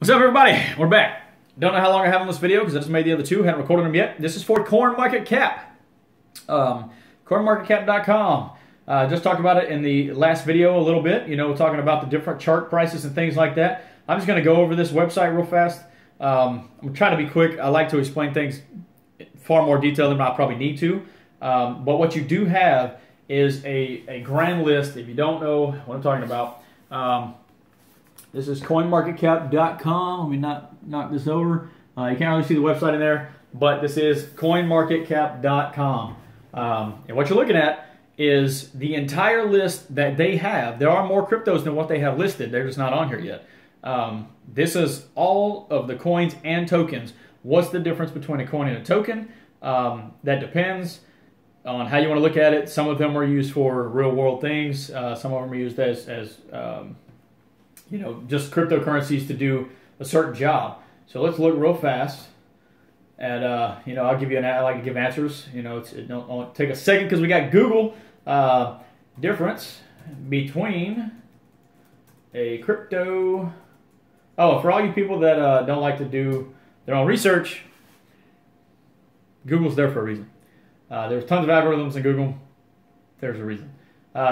What's up, everybody? We're back. Don't know how long I have on this video because I just made the other two. Haven't recorded them yet. This is for CoinMarketCap. CoinMarketCap.com. Just talked about it in the last video a little bit. You know, talking about the different chart prices and things like that. I'm just going to go over this website real fast. I'm trying to be quick. I like to explain things far more detailed than I probably need to. But what you do have is a grand list. If you don't know what I'm talking about, this is CoinMarketCap.com. Let me knock this over. You can't really see the website in there, but this is CoinMarketCap.com. And what you're looking at is the entire list that they have. There are more cryptos than what they have listed. They're just not on here yet. This is all of the coins and tokens. What's the difference between a coin and a token? That depends on how you want to look at it. Some of them are used for real world things. Some of them are used as you know, just cryptocurrencies to do a certain job. So let's look real fast at, you know, I'll give you I like to give answers. You know, it'll take a second because we got Google. Difference between a crypto. Oh, for all you people that don't like to do their own research, Google's there for a reason. There's tons of algorithms in Google. There's a reason.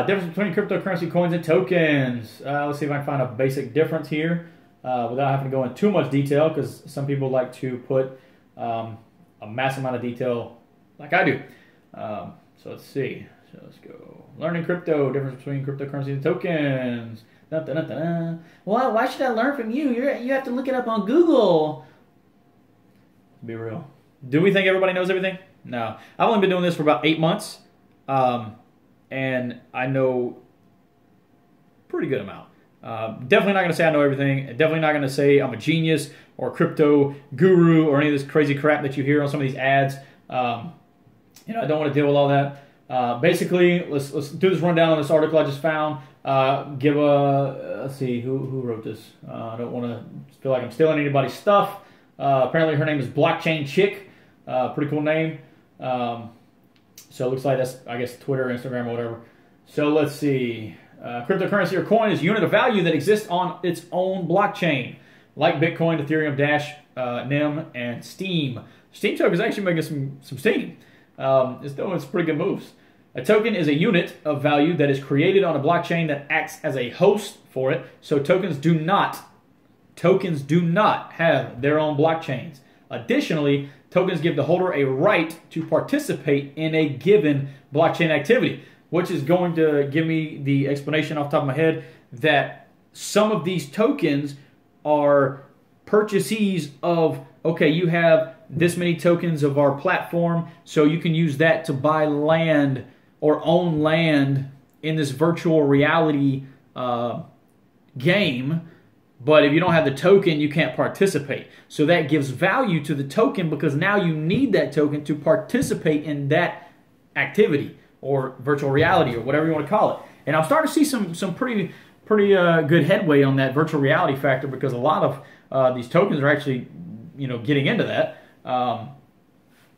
Difference between cryptocurrency coins and tokens. Let's see if I can find a basic difference here without having to go into too much detail, because some people like to put a mass amount of detail like I do. So let's see. So let's go. Learning crypto. Difference between cryptocurrency and tokens. Well, why should I learn from you? You have to look it up on Google. Be real. Do we think everybody knows everything? No. I've only been doing this for about 8 months. And I know pretty good amount. Definitely not going to say I know everything. Definitely not going to say I'm a genius or a crypto guru or any of this crazy crap that you hear on some of these ads. You know, I don't want to deal with all that. Basically, let's do this rundown on this article I just found. Give a let's see who wrote this. I don't want to feel like I'm stealing anybody's stuff. Apparently, her name is Blockchain Chick. Pretty cool name. So it looks like that's, I guess, Twitter, Instagram, or whatever. So let's see. Cryptocurrency or coin is a unit of value that exists on its own blockchain, like Bitcoin, Ethereum, Dash, NIM, and Steam. Steam token is actually making some steam. It's doing some pretty good moves. A token is a unit of value that is created on a blockchain that acts as a host for it. So tokens do not have their own blockchains. Additionally, tokens give the holder a right to participate in a given blockchain activity, which is going to give me the explanation off the top of my head that some of these tokens are purchasees of, okay, you have this many tokens of our platform, so you can use that to buy land or own land in this virtual reality game. But if you don't have the token, you can't participate. So that gives value to the token because now you need that token to participate in that activity or virtual reality or whatever you want to call it. And I'm starting to see some pretty good headway on that virtual reality factor, because a lot of these tokens are actually, you know, getting into that.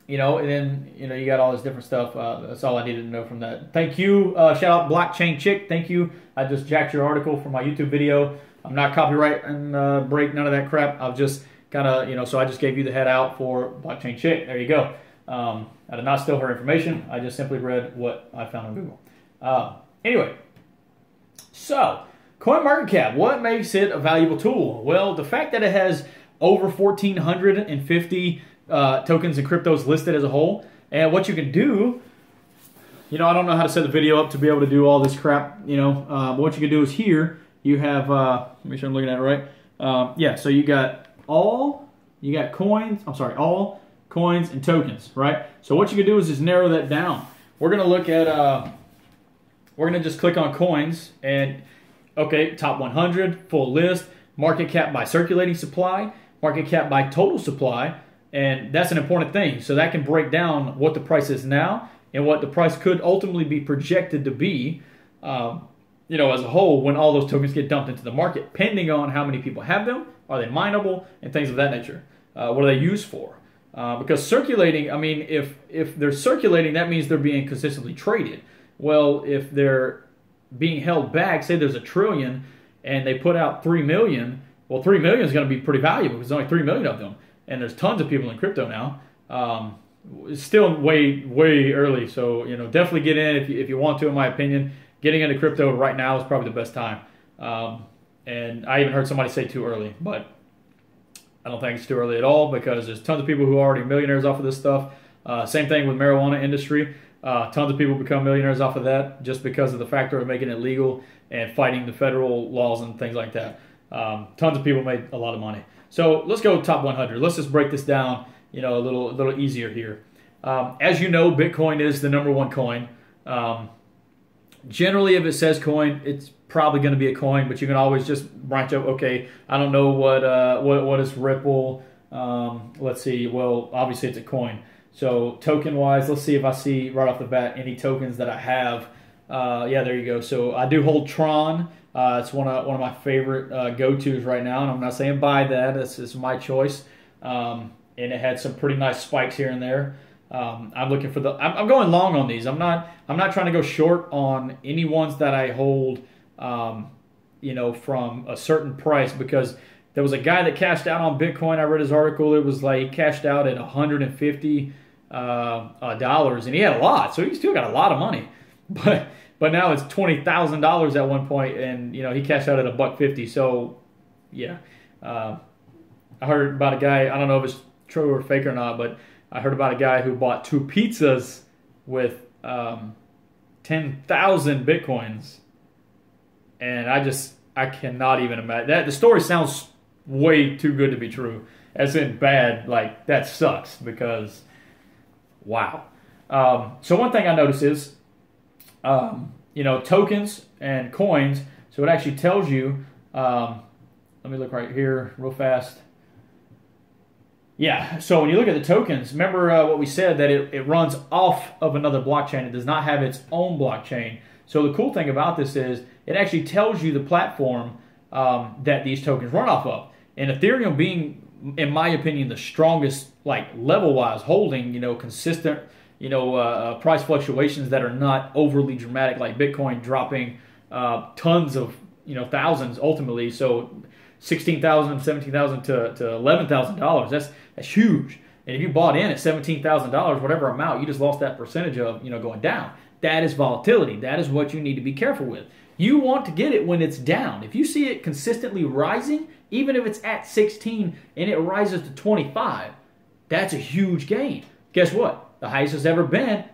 You know, and then, you know, you got all this different stuff. That's all I needed to know from that. Thank you. Shout out Blockchain Chick. Thank you. I just jacked your article for my YouTube video. I'm not copyright and break, none of that crap. I've just kind of, you know, so I just gave you the head out for Blockchain Chick. There you go. I did not steal her information. I just simply read what I found on Google. Anyway, so CoinMarketCap, what makes it a valuable tool? Well, the fact that it has over 1,450 tokens and cryptos listed as a whole, and what you can do, you know, I don't know how to set the video up to be able to do all this crap, you know, but what you can do is here, you have, let me make sure I'm looking at it right. Yeah, so you got all coins and tokens, right? So what you can do is just narrow that down. We're going to look at, we're going to just click on coins and, okay, top 100, full list, market cap by circulating supply, market cap by total supply, and that's an important thing. So that can break down what the price is now and what the price could ultimately be projected to be, you know, as a whole, when all those tokens get dumped into the market, depending on how many people have them, are they mineable, and things of that nature. What are they used for? Because circulating, I mean, if they're circulating, that means they're being consistently traded. Well, if they're being held back, say there's 1 trillion, and they put out 3 million, Well, 3 million is going to be pretty valuable because there's only 3 million of them, and there's tons of people in crypto now. It's still way early, so definitely get in if you want to. In my opinion, getting into crypto right now is probably the best time. And I even heard somebody say too early, but I don't think it's too early at all because there's tons of people who are already millionaires off of this stuff. Same thing with marijuana industry. Tons of people become millionaires off of that just because of the factor of making it legal and fighting the federal laws and things like that. Tons of people made a lot of money. So let's go top 100. Let's just break this down, a little easier here. As you know, Bitcoin is the #1 coin. Generally, if it says coin, it's probably going to be a coin, but you can always just branch up. Okay, I don't know what is Ripple. Let's see. Well, obviously it's a coin. So token wise, let's see if I see right off the bat any tokens that I have. Yeah, there you go. So I do hold Tron. It's one of my favorite go-tos right now, and I'm not saying buy that. It's my choice. And it had some pretty nice spikes here and there. I'm looking for I'm going long on these. I'm not trying to go short on any ones that I hold. From a certain price, because there was a guy that cashed out on Bitcoin. I read his article. It was like he cashed out at $150 dollars, and he had a lot, so he still got a lot of money. But now it's $20,000 at one point, and he cashed out at $150. So yeah, I heard about a guy. I don't know if it's true or fake or not, but I heard about a guy who bought 2 pizzas with 10,000 Bitcoins. And I cannot even imagine that. The story sounds way too good to be true, as in bad. Like, that sucks because, wow. So one thing I noticed is, tokens and coins. So it actually tells you. Let me look right here real fast. Yeah. So when you look at the tokens, remember what we said, that it runs off of another blockchain. It does not have its own blockchain. So the cool thing about this is it actually tells you the platform that these tokens run off of. And Ethereum being, in my opinion, the strongest, like level-wise holding, consistent, price fluctuations that are not overly dramatic, like Bitcoin dropping tons of, thousands ultimately. So $16,000, $17,000 to $11,000. That's huge. And if you bought in at $17,000, whatever amount, you just lost that percentage of, going down. That is volatility. That is what you need to be careful with. You want to get it when it's down. If you see it consistently rising, even if it's at 16 and it rises to 25, that's a huge gain. Guess what? The highest it's ever been,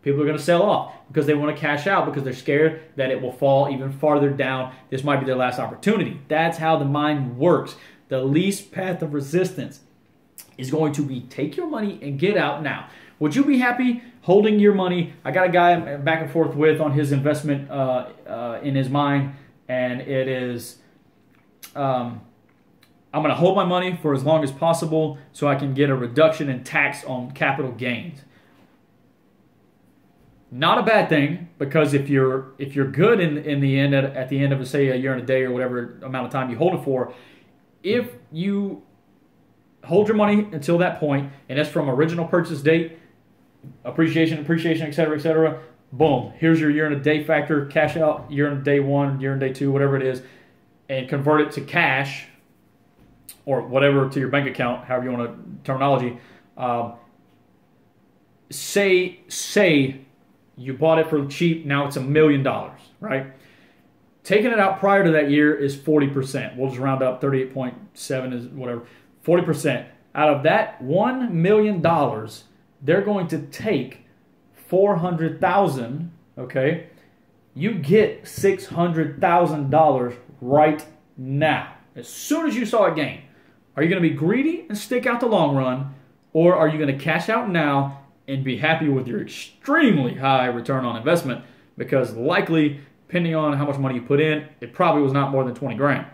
people are going to sell off because they want to cash out because they're scared that it will fall even farther down. This might be their last opportunity. That's how the mind works. The least path of resistance is going to be take your money and get out now. Would you be happy holding your money? I got a guy I'm back and forth with on his investment in his mind, and it is I'm going to hold my money for as long as possible so I can get a reduction in tax on capital gains. Not a bad thing, because if you're good in the end at the end of, say, a year and a day or whatever amount of time you hold it for, if you hold your money until that point, and that's from original purchase date, appreciation, etc., boom, here's your year and a day factor, cash out year and day 1, year and day 2, whatever it is, and convert it to cash or whatever to your bank account, however you want to terminology. Say you bought it for cheap, now it's $1 million, right? Taking it out prior to that year is 40%. We'll just round up, 38.7 is whatever. 40%. Out of that $1 million, they're going to take $400,000, okay? You get $600,000 right now. As soon as you saw a gain. Are you going to be greedy and stick out the long run, or are you going to cash out now and be happy with your extremely high return on investment? Because likely, depending on how much money you put in, it probably was not more than 20 grand.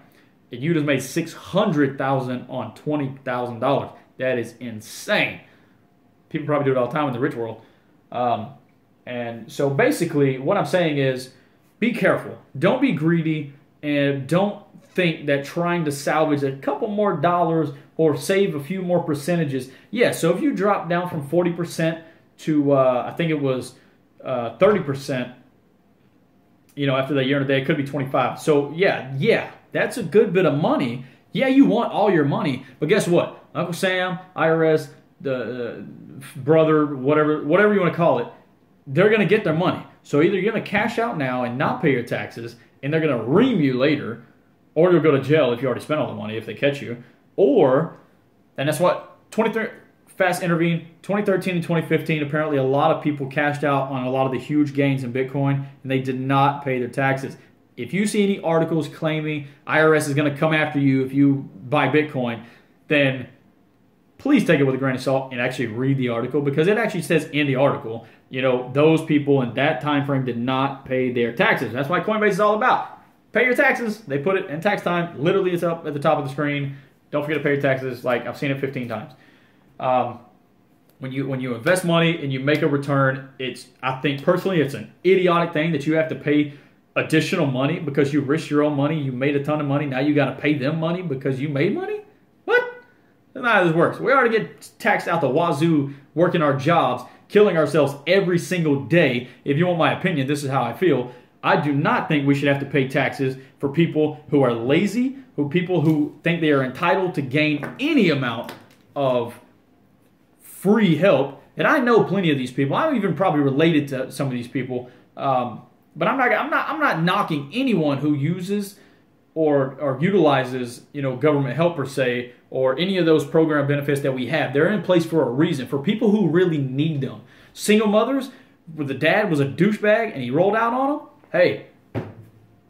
And you just made $600,000 on $20,000. That is insane. People probably do it all the time in the rich world. And so basically, what I'm saying is, be careful. Don't be greedy, and don't think that trying to salvage a couple more dollars or save a few more percentages. Yeah, so if you drop down from 40% to, I think it was 30%, after the year and a day, it could be 25. So yeah, that's a good bit of money. Yeah, you want all your money, but guess what? Uncle Sam, IRS, the brother, whatever you want to call it, they're going to get their money. So either you're going to cash out now and not pay your taxes, and they're going to ream you later, or you'll go to jail if you already spent all the money if they catch you. Or, and that's what Fast intervened, 2013 and 2015, apparently a lot of people cashed out on a lot of the huge gains in Bitcoin, and they did not pay their taxes. If you see any articles claiming IRS is going to come after you if you buy Bitcoin, then please take it with a grain of salt and actually read the article, because it actually says in the article, you know, those people in that time frame did not pay their taxes. That's why Coinbase is all about. Pay your taxes. They put it in tax time. Literally, it's up at the top of the screen. Don't forget to pay your taxes. Like, I've seen it 15 times. When you invest money and you make a return, I think personally it's an idiotic thing that you have to pay additional money because you risked your own money. You made a ton of money. Now you got to pay them money because you made money? What? That's not how this works. We already get taxed out the wazoo working our jobs, killing ourselves every single day. If you want my opinion, this is how I feel. I do not think we should have to pay taxes for people who are lazy, people who think they are entitled to gain any amount of free help. And I know plenty of these people. I'm even probably related to some of these people. But I'm not knocking anyone who uses or utilizes, you know, government help per se, or any of those program benefits that we have. They're in place for a reason, for people who really need them. Single mothers, where the dad was a douchebag and he rolled out on them, hey,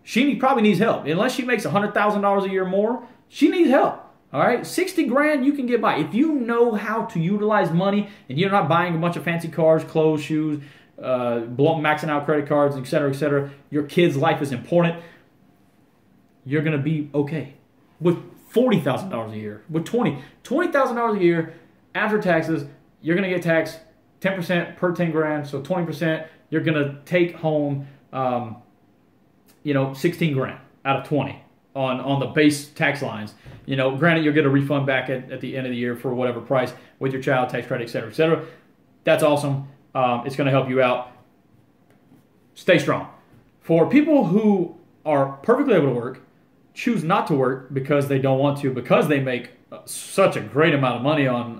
she probably needs help. Unless she makes $100,000 a year more, she needs help. All right, 60 grand you can get by. If you know how to utilize money and you're not buying a bunch of fancy cars, clothes, shoes, maxing out credit cards, etc., your kid's life is important, you're going to be okay. With $40,000 a year, with $20,000 a year after taxes, you're going to get taxed 10% per 10 grand, so 20%, you're going to take home 16 grand out of 20 on the base tax lines. You know, granted, you'll get a refund back at the end of the year for whatever price with your child tax credit, etc. That's awesome. It's going to help you out. Stay strong. For people who are perfectly able to work, choose not to work because they don't want to, because they make such a great amount of money on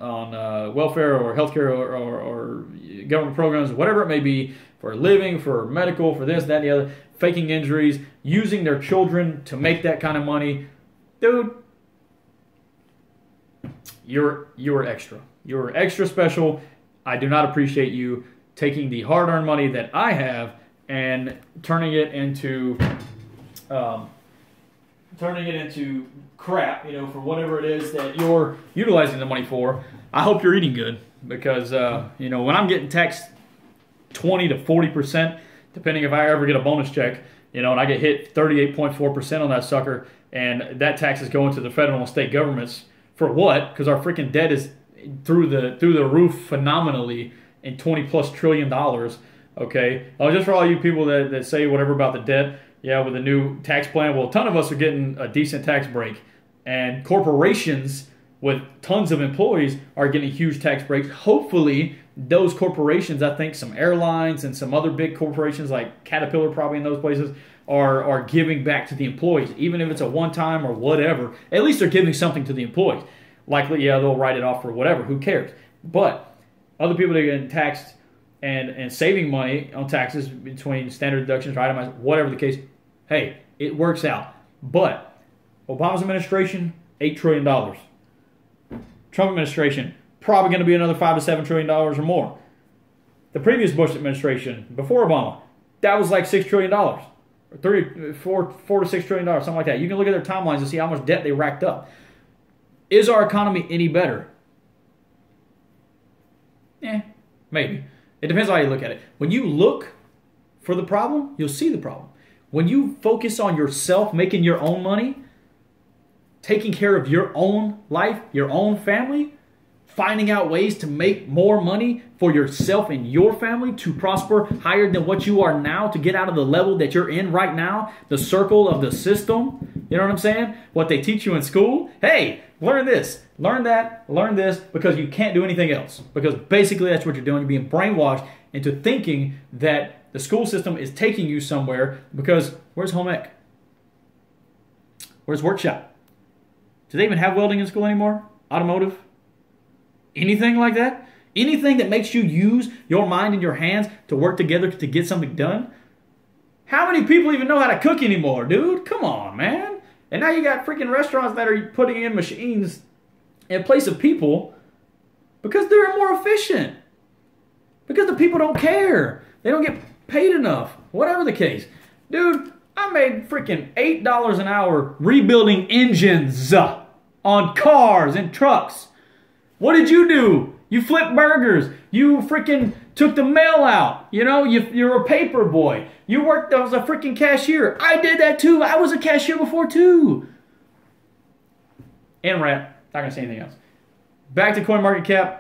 welfare or healthcare or government programs, whatever it may be, for a living, for medical, for this, that, and the other, faking injuries, using their children to make that kind of money. Dude, you're extra. You're extra special. I do not appreciate you taking the hard-earned money that I have and turning it into crap, you know, for whatever it is that you're utilizing the money for. I hope you're eating good, because you know, when I'm getting taxed 20 to 40%, depending if I ever get a bonus check, you know, and I get hit 38.4% on that sucker, and that tax is going to the federal and state governments for what? Because our freaking debt is through the roof phenomenally in $20+ trillion. Okay, just for all you people that say whatever about the debt, yeah, with the new tax plan, well, a ton of us are getting a decent tax break, and corporations with tons of employees are getting huge tax breaks. Hopefully, those corporations, I think some airlines and some other big corporations like Caterpillar, probably in those places, are giving back to the employees, even if it's a one-time or whatever. At least they're giving something to the employees. Likely, yeah, they'll write it off for whatever. Who cares? But other people that are getting taxed and saving money on taxes between standard deductions or itemized, whatever the case, hey, it works out. But Obama's administration, $8 trillion. Trump administration, probably going to be another $5 to $7 trillion or more. The previous Bush administration, before Obama, that was like $6 trillion. Or $4 to $6 trillion, something like that. You can look at their timelines and see how much debt they racked up. Is our economy any better? Maybe. It depends on how you look at it. When you look for the problem, you'll see the problem. When you focus on yourself, making your own money, taking care of your own life, your own family, finding out ways to make more money for yourself and your family, to prosper higher than what you are now, to get out of the level that you're in right now, the circle of the system, you know what I'm saying? What they teach you in school. Hey, learn this, learn that, learn this, because you can't do anything else. Because basically that's what you're doing. You're being brainwashed into thinking that the school system is taking you somewhere, because where's home ec? Where's workshop? Do they even have welding in school anymore? Automotive? Anything like that? Anything that makes you use your mind and your hands to work together to get something done? How many people even know how to cook anymore, dude? Come on, man. And now you got freaking restaurants that are putting in machines in place of people because they're more efficient. Because the people don't care. They don't get paid enough. Whatever the case. Dude, I made freaking $8 an hour rebuilding engines on cars and trucks. What did you do? You flipped burgers. You freaking took the mail out. You know, you're a paper boy. You worked as a freaking cashier. I did that too. I was a cashier before too. And rant. Not going to say anything else. Back to CoinMarketCap.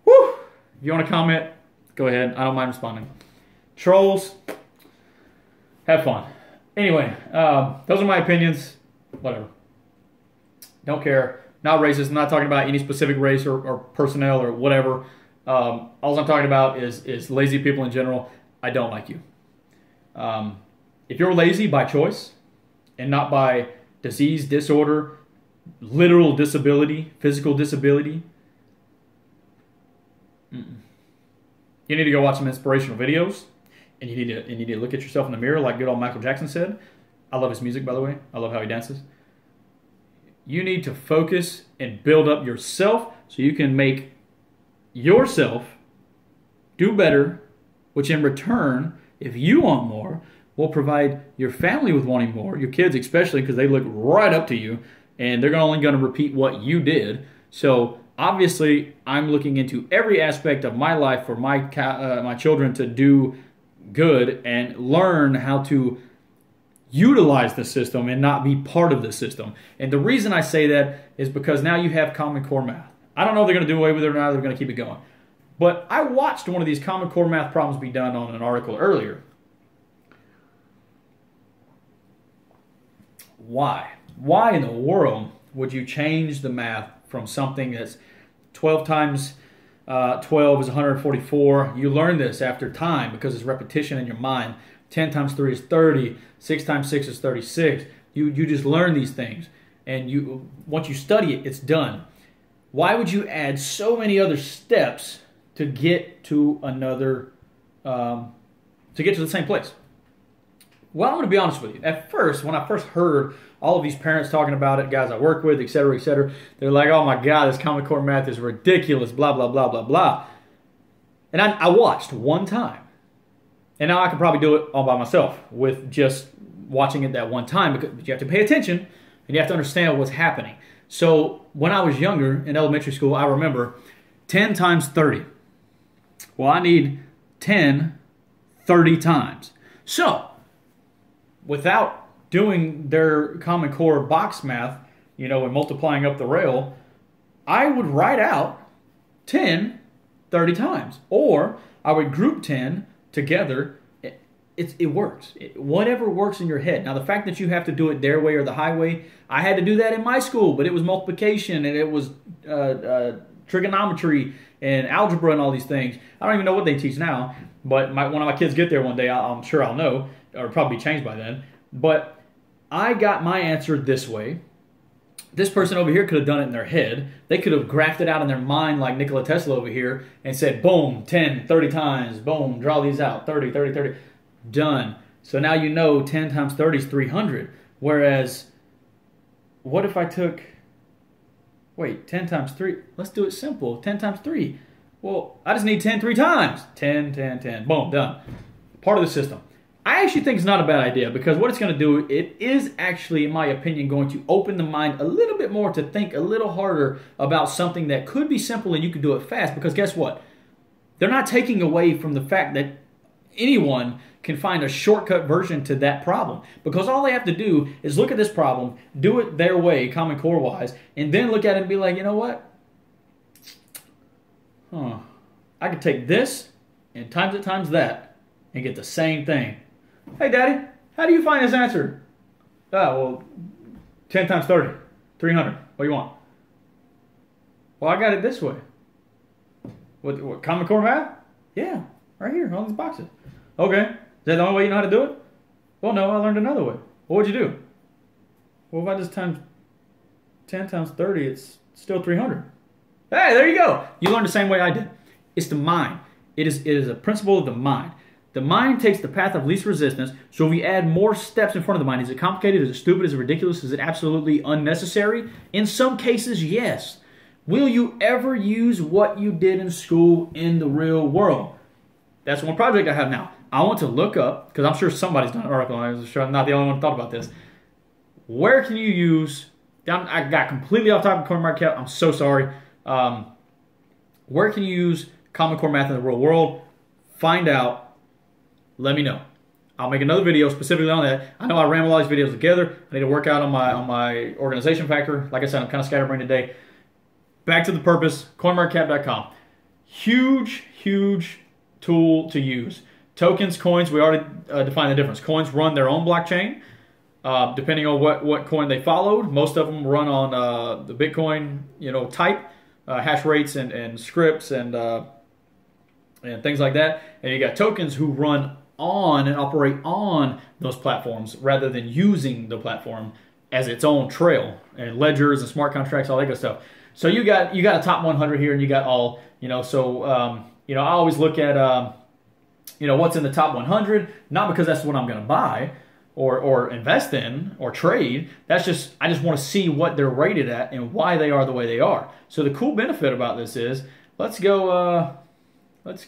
Woo! If you want to comment, go ahead. I don't mind responding. Trolls, have fun. Anyway, those are my opinions. Whatever. Don't care. Not racist. I'm not talking about any specific race or personnel or whatever. All I'm talking about is lazy people in general. I don't like you. If you're lazy by choice and not by disease, disorder, literal disability, physical disability, you need to go watch some inspirational videos, and you need to look at yourself in the mirror like good old Michael Jackson said. I love his music, by the way. I love how he dances. You need to focus and build up yourself so you can make yourself do better, which in return, if you want more, will provide your family with wanting more, your kids especially, because they look right up to you, and they're only going to repeat what you did. So obviously, I'm looking into every aspect of my life for my children to do good and learn how to utilize the system and not be part of the system. And the reason I say that is because now you have Common Core math. I don't know if they're going to do away with it or not. They're going to keep it going. But I watched one of these Common Core math problems be done on an article earlier. Why? Why in the world would you change the math from something that's 12 times 12 is 144? You learn this after time because it's repetition in your mind. 10 times 3 is 30. 6 times 6 is 36. You just learn these things. And once you study it, it's done. Why would you add so many other steps to get to another, to get to the same place? Well, I'm going to be honest with you. At first, when I first heard all of these parents talking about it, guys I work with, etc., they're like, oh my God, this Common Core math is ridiculous, blah, blah, blah, blah, blah. And I watched one time. And now I can probably do it all by myself with just watching it that one time. But you have to pay attention and you have to understand what's happening. So when I was younger in elementary school, I remember 10 times 30. Well, I need 10 30 times. So without doing their Common Core box math, you know, and multiplying up the rail, I would write out 10 30 times. Or I would group 10 together. It works. Whatever works in your head. Now, the fact that you have to do it their way or the highway, I had to do that in my school, but it was multiplication and it was trigonometry and algebra and all these things. I don't even know what they teach now, but when my kids get there one day, I'm sure I'll know, or probably changed by then. But I got my answer this way. This person over here could have done it in their head. They could have graphed it out in their mind like Nikola Tesla over here and said, boom, 10, 30 times, boom, draw these out, 30, 30, 30. Done. So now you know 10 times 30 is 300. Whereas, what if I took, 10 times 3, let's do it simple, 10 times 3. Well, I just need 10 3 times. 10, 10, 10, boom, done. Part of the system. I actually think it's not a bad idea because what it's going to do, it is actually, in my opinion, going to open the mind a little bit more to think a little harder about something that could be simple and you could do it fast. Because guess what? They're not taking away from the fact that anyone can find a shortcut version to that problem. Because all they have to do is look at this problem, do it their way, Common Core wise, and then look at it and be like, you know what? I could take this and times it times that and get the same thing. Hey, Daddy, how do you find this answer? Well, 10 times 30, 300. What do you want? Well, I got it this way. What Common Core math? Yeah, right here, all these boxes. Okay, is that the only way you know how to do it? Well, no, I learned another way. What would you do? Well, if I just times 10 times 30, it's still 300. Hey, there you go. You learned the same way I did. It's the mind. It is a principle of the mind. The mind takes the path of least resistance, so if we add more steps in front of the mind, is it complicated? Is it stupid? Is it ridiculous? Is it absolutely unnecessary? In some cases, yes. Will you ever use what you did in school in the real world? That's one project I have now. I want to look up, because I'm sure somebody's done an article on it. I'm not the only one who thought about this. Where can you use, I got completely off topic of CoinMarketCap. I'm so sorry. Where can you use Common Core math in the real world? Find out. Let me know. I'll make another video specifically on that. I know I ramble all these videos together. I need to work out on my organization factor. Like I said, I'm kind of scatterbrained today. Back to the purpose, CoinMarketCap.com. Huge, huge tool to use. Tokens, coins, we already defined the difference. Coins run their own blockchain, depending on what coin they followed. Most of them run on the Bitcoin, type, hash rates and scripts and things like that. And you got tokens who run on and operate on those platforms rather than using the platform as its own trail and ledgers and smart contracts, all that good stuff. So you got a top 100 here, and you got all, so I always look at what's in the top 100, not because that's what I'm going to buy or invest in or trade. That's just, I just want to see what they're rated at and why they are the way they are. So the cool benefit about this is, let's go like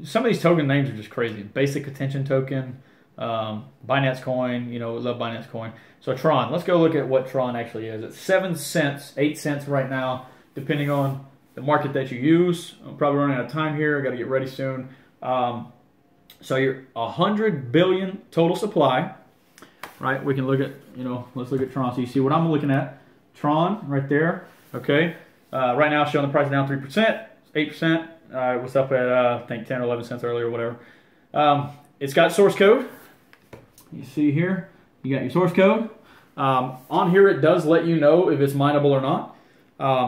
some of these token names are just crazy. Basic Attention Token, Binance Coin, love Binance Coin. So Tron, let's go look at what Tron actually is. It's 7 cents, 8 cents right now, depending on the market that you use. I'm probably running out of time here. I got to get ready soon. So you're 100 billion total supply, right? We can look at, let's look at Tron. So you see what I'm looking at. Tron right there, okay? Right now showing the price down 3%. 8%. It was up at, I think, 10 or 11 cents earlier or whatever. It's got source code. You see here, you got your source code. On here, it does let you know if it's mineable or not.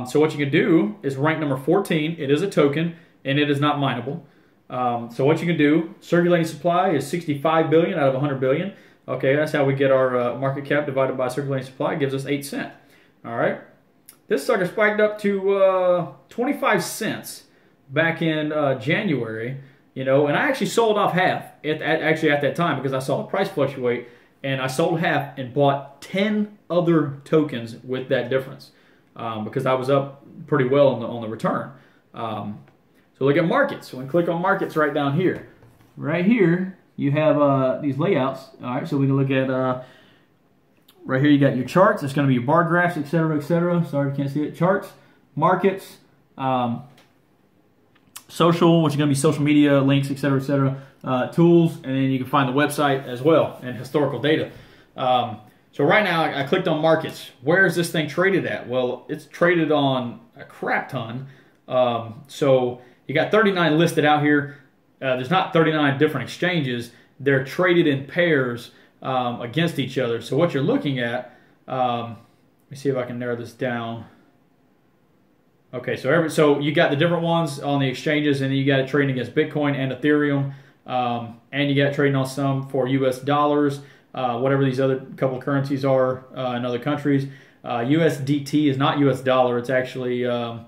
So what you can do is rank number 14. It is a token, and it is not mineable. So what you can do, circulating supply is 65 billion out of 100 billion. Okay, that's how we get our market cap divided by circulating supply. It gives us 8 cents. All right. This sucker spiked up to 25 cents back in January, and I actually sold off half at that time because I saw the price fluctuate, and I sold half and bought 10 other tokens with that difference because I was up pretty well on the return. So look at markets. So we click on markets right down here. Right here, you have these layouts. All right, so we can look at right here, you got your charts. It's going to be your bar graphs, etc., etc. Sorry, you can't see it. Charts, markets, social, which is going to be social media, links, etc., etc. Tools, and then you can find the website as well and historical data. So right now, I clicked on markets. Where is this thing traded at? Well, it's traded on a crap ton. So you got 39 listed out here. There's not 39 different exchanges. They're traded in pairs against each other. So what you're looking at, let me see if I can narrow this down. Okay, so you got the different ones on the exchanges, and then you got it trading against Bitcoin and Ethereum, and you got it trading on some for US dollars, whatever these other couple of currencies are in other countries. USDT is not US dollar. It's actually a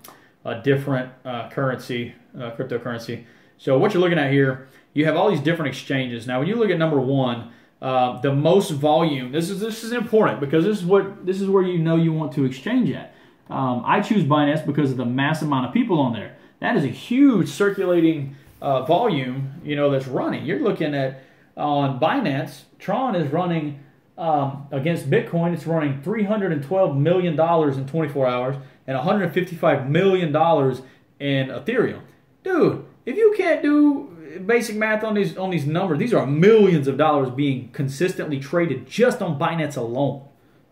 different currency, cryptocurrency. So what you're looking at here, you have all these different exchanges. Now, when you look at number one, the most volume. This is important because this is where you want to exchange at. I choose Binance because of the mass amount of people on there. That is a huge circulating volume, that's running. You're looking at on Binance, Tron is running against Bitcoin. It's running $312 million in 24 hours and $155 million in Ethereum. Dude, if you can't do basic math on these numbers, these are millions of dollars being consistently traded just on Binance alone.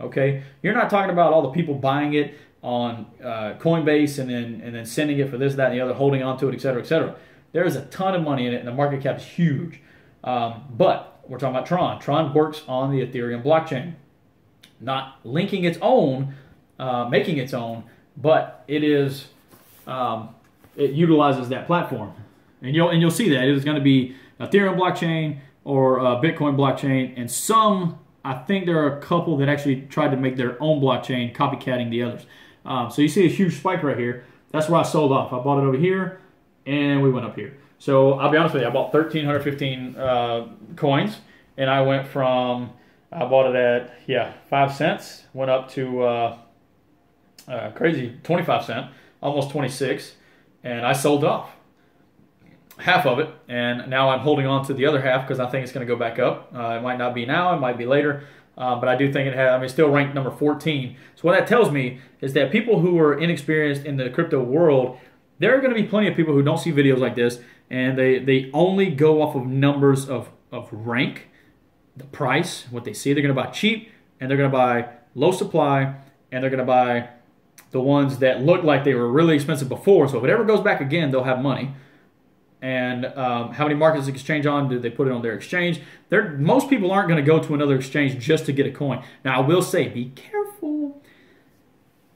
Okay, you're not talking about all the people buying it on Coinbase and then sending it for this, that, and the other, holding on to it, etc., etc. There is a ton of money in it, and the market cap is huge. But we're talking about Tron. Tron works on the Ethereum blockchain, not linking its own, making its own, but it is it utilizes that platform. And you'll see that it is going to be Ethereum blockchain or Bitcoin blockchain and some I think there are a couple that actually tried to make their own blockchain, copycatting the others. So you see a huge spike right here. That's where I sold off. I bought it over here, and we went up here. So I'll be honest with you, I bought 1,315 coins, and I went from, I bought it at, 5 cents, went up to crazy 25 cents, almost 26, and I sold off half of it, and now I'm holding on to the other half because I think it's going to go back up. It might not be now, it might be later, but I do think it has. I mean, it's still ranked number 14. So what that tells me is that people who are inexperienced in the crypto world, there are going to be plenty of people who don't see videos like this, and they only go off of numbers of rank, the price, what they see. They're going to buy cheap, and they're going to buy low supply, and they're going to buy the ones that look like they were really expensive before. So if it ever goes back again, they'll have money. And how many markets exchange on? Do they put it on their exchange? Most people aren't going to go to another exchange just to get a coin. Now, I will say, be careful.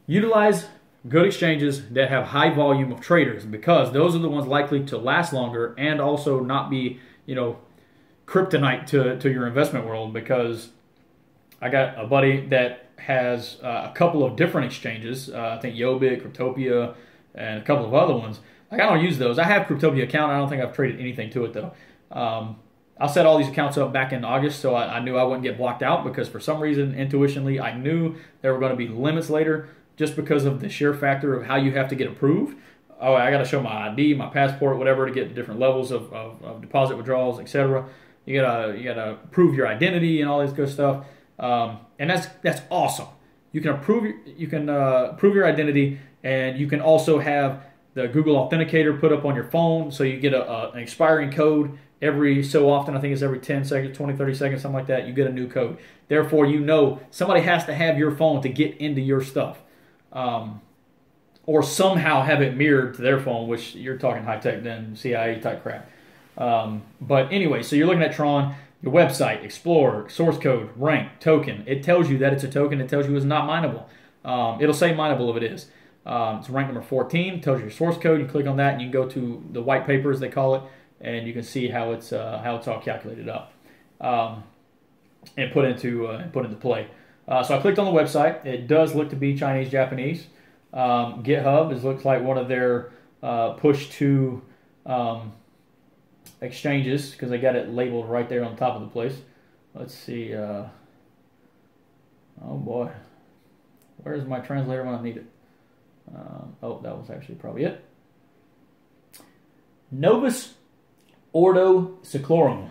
Utilize good exchanges that have high volume of traders, because those are the ones likely to last longer and also not be, kryptonite to your investment world. Because I got a buddy that has a couple of different exchanges. I think Yobit, Cryptopia, and a couple of other ones. Like, I don't use those. I have Cryptopia account. I don't think I've traded anything to it, though. I set all these accounts up back in August, so I knew I wouldn't get blocked out, because for some reason, intuitionally, I knew there were going to be limits later, just because of the sheer factor of how you have to get approved. Oh, I got to show my ID, my passport, whatever, to get different levels of deposit withdrawals, etc. You gotta prove your identity and all this good stuff, and that's awesome. You can prove your identity, and you can also have the Google Authenticator put up on your phone, so you get an expiring code every so often. I think it's every 10 seconds, 20, 30 seconds, something like that. You get a new code. Therefore, somebody has to have your phone to get into your stuff, or somehow have it mirrored to their phone, which you're talking high-tech then, CIA type crap. But anyway, so you're looking at Tron, your website, Explorer, source code, rank, token. It tells you that it's a token. It tells you it's not mineable. It'll say mineable if it is. It's rank number 14, tells you your source code. You click on that, and you can go to the white paper, as they call it, and you can see how it's all calculated up and put into play. So I clicked on the website. It does look to be Chinese, Japanese. GitHub looks like one of their push to exchanges, because they got it labeled right there on the top of the place. Let's see. Oh boy, where's my translator when I need it? Oh, that was actually probably it. Novus Ordo Seclorum.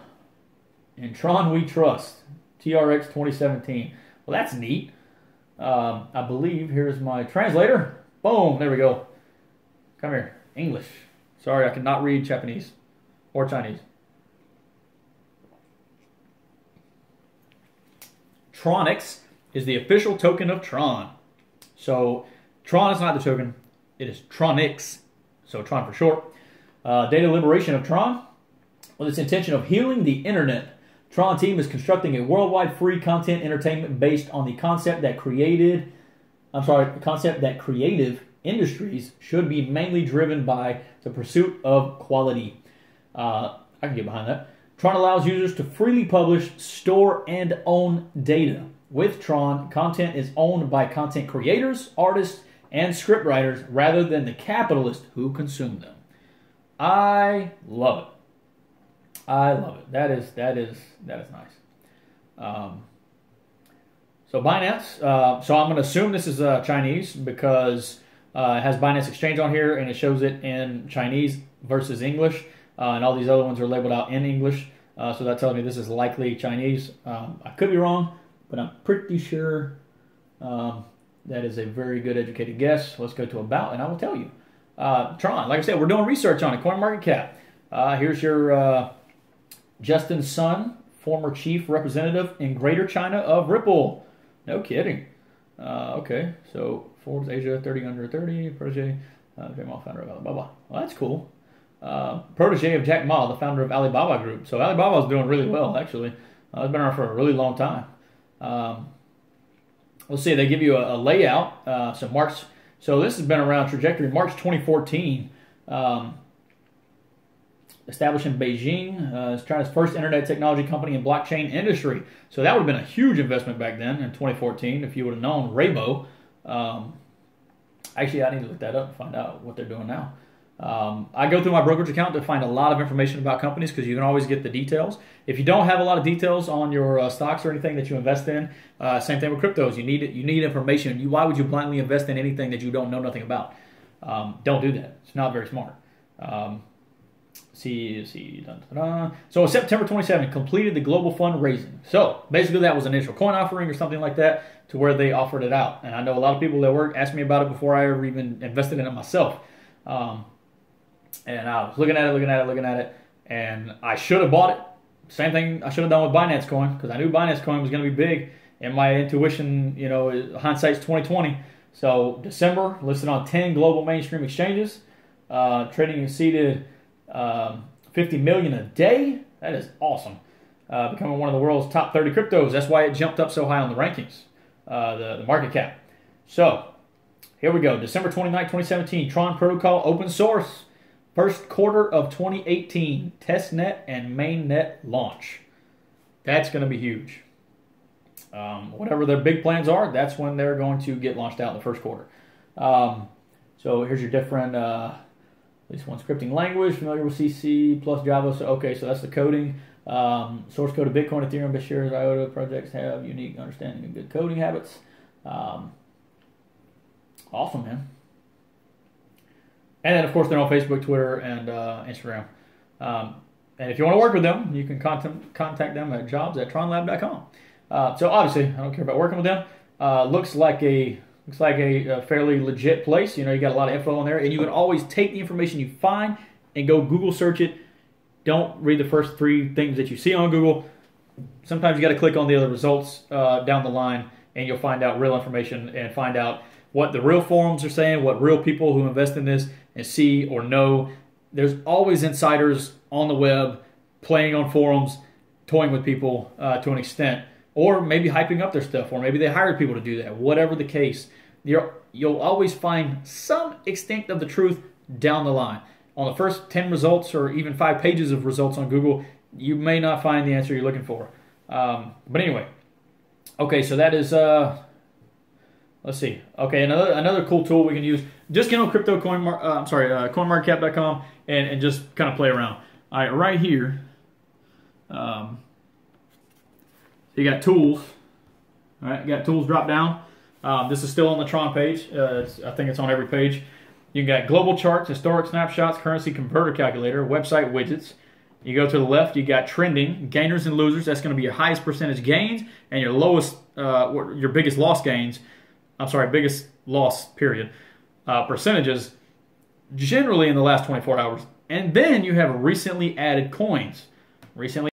In Tron We Trust. TRX 2017. Well, that's neat. I believe here's my translator. Boom, there we go. Come here. English. Sorry, I cannot read Japanese or Chinese. Tronix is the official token of Tron. So Tron is not the token, it is Tronix, so Tron for short. Data liberation of Tron. With its intention of healing the internet, Tron team is constructing a worldwide free content entertainment based on the concept that creative industries should be mainly driven by the pursuit of quality. I can get behind that. Tron allows users to freely publish, store, and own data. With Tron, content is owned by content creators, artists, and scriptwriters rather than the capitalists who consume them. I love it. I love it. That is nice. So Binance. So I'm going to assume this is Chinese, because it has Binance Exchange on here, and it shows it in Chinese versus English, and all these other ones are labeled out in English. So that tells me this is likely Chinese. I could be wrong, but I'm pretty sure that is a very good educated guess. Let's go to About, and I will tell you. Tron, like I said, we're doing research on it. CoinMarketCap. Here's your Justin Sun, former chief representative in Greater China of Ripple. No kidding. Okay, so Forbes Asia 30 under 30, protege, Jack Ma, founder of Alibaba. Well, that's cool. Protege of Jack Ma, the founder of Alibaba Group. So Alibaba's doing really well, actually. It's been around for a really long time. Let's see, they give you a layout. So this has been around trajectory March 2014. established in Beijing. It's China's first internet technology company in blockchain industry. So that would have been a huge investment back then in 2014 if you would have known Weibo. Actually, I need to look that up and find out what they're doing now. I go through my brokerage account to find a lot of information about companies because you can always get the details. If you don't have a lot of details on your stocks or anything that you invest in, same thing with cryptos. You need information. Why would you blindly invest in anything that you don't know nothing about? Don't do that. It's not very smart. So September 27, completed the global fundraising. So basically that was an initial coin offering or something like that to where they offered it out. And I know a lot of people that work asked me about it before I ever even invested in it myself. And I was looking at it, and I should have bought it. Same thing I should have done with Binance Coin because I knew Binance Coin was going to be big. And my intuition, hindsight's 2020. So December, listed on 10 global mainstream exchanges, trading exceeded 50 million a day. That is awesome. Becoming one of the world's top 30 cryptos. That's why it jumped up so high on the rankings, the market cap. So here we go. December 29, 2017, Tron protocol open source. First quarter of 2018, testnet and mainnet launch. That's going to be huge. Whatever their big plans are, that's when they're going to get launched out in the first quarter. So here's your different, at least one scripting language, familiar with CC plus Java. So okay, so that's the coding. Source code of Bitcoin, Ethereum, BitShares, IOTA projects have unique understanding and good coding habits. Awesome, man. And then, of course, they're on Facebook, Twitter, and Instagram. And if you want to work with them, you can contact them at jobs@tronlab.com. So obviously, I don't care about working with them. Looks like a fairly legit place. You got a lot of info on there, and you can always take the information you find and go Google search it. Don't read the first 3 things that you see on Google. Sometimes you got to click on the other results down the line, and you'll find out real information and find out what the real forums are saying, what real people who invest in this and see or know. There's always insiders on the web playing on forums, toying with people to an extent, or maybe hyping up their stuff, or maybe they hired people to do that. Whatever the case, you'll always find some extent of the truth down the line. On the first 10 results or even 5 pages of results on Google, you may not find the answer you're looking for. But anyway, okay, so that is... let's see. Okay, another cool tool we can use. Just get on CoinMarketCap.com and just kind of play around. All right, right here, you got tools. All right, you got tools drop down. This is still on the Tron page. I think it's on every page. You got global charts, historic snapshots, currency converter calculator, website widgets. You go to the left, you got trending, gainers and losers. That's going to be your highest percentage gains and your lowest, your biggest loss gains. Biggest loss period percentages generally in the last 24 hours. And then you have recently added coins. Recently